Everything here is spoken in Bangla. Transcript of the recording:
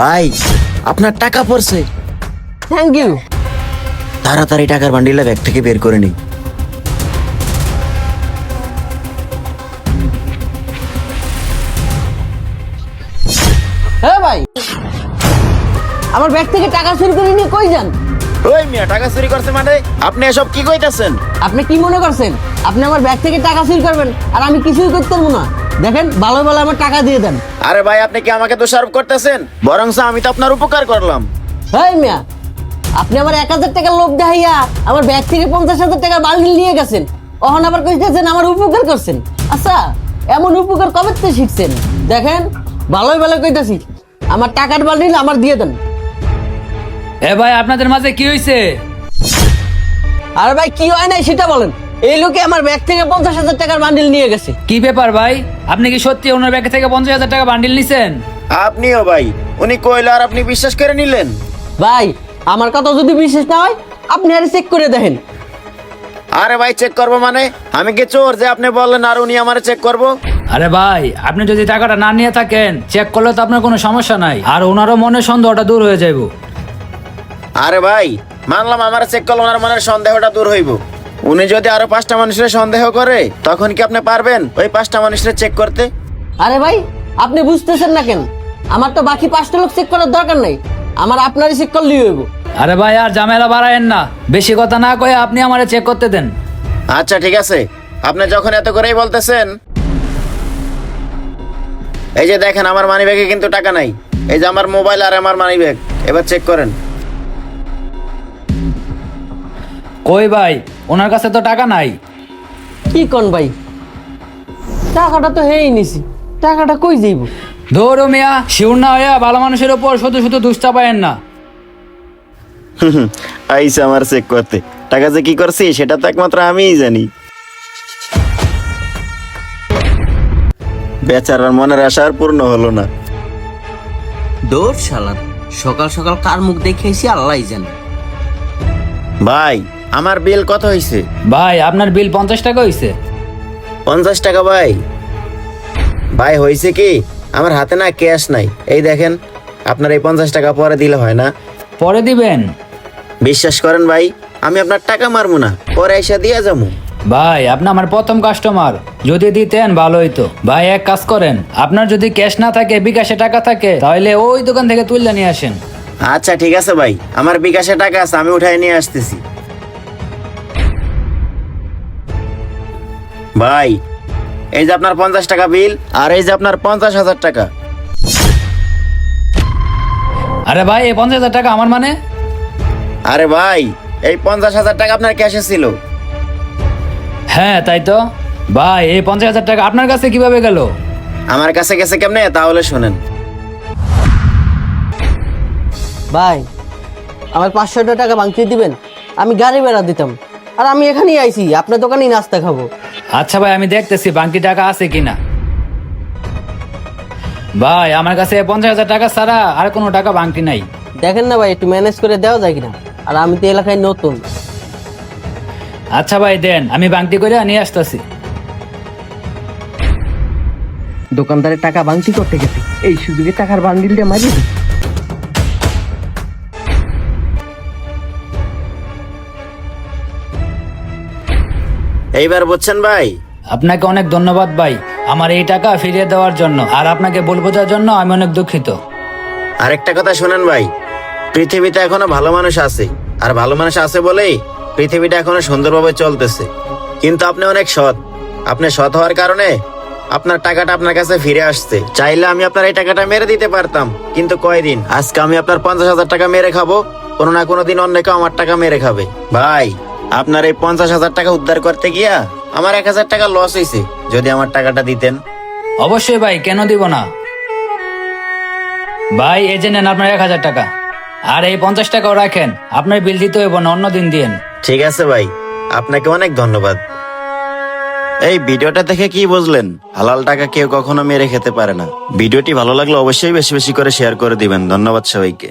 ভাই আপনার টাকা পড়ছে। Thank you. তাড়াতাড়ি টাকার বান্ডিলটা ব্যাগ থেকে বের করে নিই। হ্যাঁ ভাই, আমার ব্যাগ থেকে টাকা চুরি করে নিয়ে কই যান? ওই মিয়া, টাকা চুরি করছে মানে? আপনি এসব কি কইতাছেন? আপনি কি মনে করছেন আপনি আমার ব্যাগ থেকে টাকা চুরি করবেন আর আমি কিছুই করতে পারবো না? দেখেন, ভালো ভালো আমার টাকা দিয়ে দেন। আরে ভাই, আপনি কি আমাকে দোষারোপ করতেছেন? বরংস আমি তো আপনার উপকার করলাম। হ্যাঁ মিয়া, আপনি আমার 1,000 টাকার লোভ দেখাইয়া আমার ব্যাগ থেকে 50,000 টাকার বান্ডিল নিয়ে গেছেন। অহন আবার কইতেছেন আমার উপকার করছেন। আচ্ছা, এমন উপকার কবে থেকে শিখছেন? দেখেন, ভালোই ভালো কইতাছি, আমার টাকার বান্ডিল আমার দিয়ে দেন। এ ভাই, আপনাদের মাঝে কি হয়েছে? আরে ভাই, কি হয় নাই সেটা বলেন। এই লোকে আমার ব্যাগ থেকে 50,000 টাকার বান্ডিল নিয়ে গেছে। কি ব্যাপার ভাই? আপনি কি সত্যি ওনার ব্যাগ থেকে 50,000 টাকা বান্ডিল নিছেন? আপনিও ভাই, উনি কইলো আর আপনি বিশ্বাস করে নিলেন? ভাই, আমার কথা যদি বিশ্বাস না হয় আপনি আরে চেক করে দেখেন। আরে ভাই, চেক করবো মানে? আমি কি চোর যে আপনি বললেন আর উনি আমারে চেক করবো? আরে ভাই, আপনি যদি টাকাটা না নিয়ে থাকেন, চেক করলে তো আপনার কোনো সমস্যা নাই, আর ওনারও মনে সন্দেহটা দূর হয়ে যাইব। আরে ভাই, মানলাম আমার চেক করলে ওনার মনের সন্দেহটা দূর হইব। উনি যদি আরো 5টা মানুষের সন্দেহ করে, তখন কি আপনি পারবেন ওই 5টা মানুষের চেক করতে? আরে ভাই, আপনি বুঝতেছেন না কেন? আমার তো বাকি 5টা লোক চেক করার দরকার নাই, আমার আপনারই চেক করলেই হইব। আরে ভাই, আর ঝামেলা বাড়ায়েন না, বেশি কথা না কয়ে আপনি আমারে চেক করতে দেন। আচ্ছা ঠিক আছে, আপনি যখন এত করেই বলতেছেন, এই যে দেখেন আমার মানি ব্যাগে কিন্তু টাকা নাই। এই যে আমার মোবাইল আর আমার মানি ব্যাগ, এবার চেক করেন। কই ভাই, ওনার কাছে তো টাকা নাই। কি কোন ভাই, টাকাটা তো হেই নিছি, টাকাটা কই যাইব? ধরো মিয়া, শিউর না হইয়া ভালো মানুষের উপর শুধু শুধু দুষ্টা পায়েন না। আইসা আমার চেক করতে, টাকা যে কি করছি সেটা তো একমাত্র আমিই জানি। বেচারার মনের আশা আর পূর্ণ হলো না। দৌড় শালার, সকাল সকাল কার মুখ দেখেছি আল্লাহই জানে। ভাই, আমার বিল কত হয়েছে? ভাই, আপনার বিল 50 টাকা হইছে। 50 টাকা? ভাই ভাই হয়েছে কি, আমার হাতে না ক্যাশ নাই। এই দেখেন, আপনার এই 50 টাকা পরে দিলে হয় না? পরে দিবেন? বিশ্বাস করেন ভাই, আমি আপনার টাকা মারবো না, পরে এসে দিয়ে যাবো। ভাই, আপনি আমার প্রথম কাস্টমার, যদি দিতেন ভালো হইতো। ভাই, এক কাজ করেন, আপনার যদি ক্যাশ না থাকে, বিকাশে টাকা থাকে, তাহলে ওই দোকান থেকে তুলে নিয়ে আসেন। আচ্ছা ঠিক আছে ভাই, আমার বিকাশে টাকা আছে, আমি উঠাই নিয়ে আসতেছি। ভাই, এই যে আপনার 50 টাকা বিল, আর এই যে আপনার 50,000 টাকা। আরে ভাই, এই 50,000 টাকা আমার মানে? আরে ভাই, এই 50,000 টাকা আপনার ক্যাশে ছিল। হ্যাঁ তাই তো। ভাই, এই 50,000 টাকা আপনার কাছে কিভাবে গেল? আমার কাছে গেছে কেমনে, তাহলে শোনেন। ভাই, আমার 500 টাকা বাংকিয়ে দিবেন, আমি গাড়ি ভাড়া দিতাম। আর আমি এখানেই আইছি, আপনার দোকানেই নাস্তা খাবো। আচ্ছা ভাই, আমি দেখতেছি বাকি টাকা আছে কিনা। ভাই, আমার কাছে 50,000 টাকা ছাড়া আর কোনো টাকা বাকি নাই। দেখেন না ভাই, একটু ম্যানেজ করে দেওয়া যায় কিনা? আর আমি তো এলাকায় নতুন। আচ্ছা ভাই, দেন, আমি বাংটি করে নিয়ে আসতেছি। দোকানদারের টাকা বাংতি করতে গেছে, এই সুযোগে টাকার বান্ডিলটা মারি। এইবার বুঝছেন ভাই? আপনাকে অনেক ধন্যবাদ ভাই, আমার এই টাকা ফিরিয়ে দেওয়ার জন্য। আর আপনাকে ভুল বোঝার জন্য আমি অনেক দুঃখিত। আরেকটা কথা শোনেন ভাই, পৃথিবীতে এখনো ভালো মানুষ আছে, আর ভালো মানুষ আছে বলেই পৃথিবীটা এখনো সুন্দরভাবে চলতেছে। কিন্তু আপনি অনেক সৎ, আপনি সৎ হওয়ার কারণে আপনার টাকাটা আপনার কাছে ফিরে আসছে। চাইলে আমি আপনার এই টাকাটা মেরে দিতে পারতাম, কিন্তু কয়দিন, আজকে আমি আপনার 50,000 টাকা মেরে খাবো, কোনো না কোনো দিন অন্য কেউ আমার টাকা মেরে খাবে। ভাই, আপনার এই 50,000 টাকা উদ্ধার করতে গিয়া আমার 1,000 টাকা লস হয়েছে, যদি আমার টাকাটা দিতেন। অবশ্যই ভাই, কেন দিব না। ভাই, এই যে নেন আপনার 1,000 টাকা, আর এই 50 টাকাও রাখেন, আপনার বিল দিতে হইব না, অন্য দিন দিয়েন। ঠিক আছে ভাই, আপনাকে অনেক ধন্যবাদ। এই ভিডিওটা দেখে কি বুঝলেন? হালাল টাকা কেউ কখনো মেরে খেতে পারে না। ভিডিওটি ভালো লাগলে অবশ্যই বেশি বেশি করে শেয়ার করে দিবেন। ধন্যবাদ সবাইকে।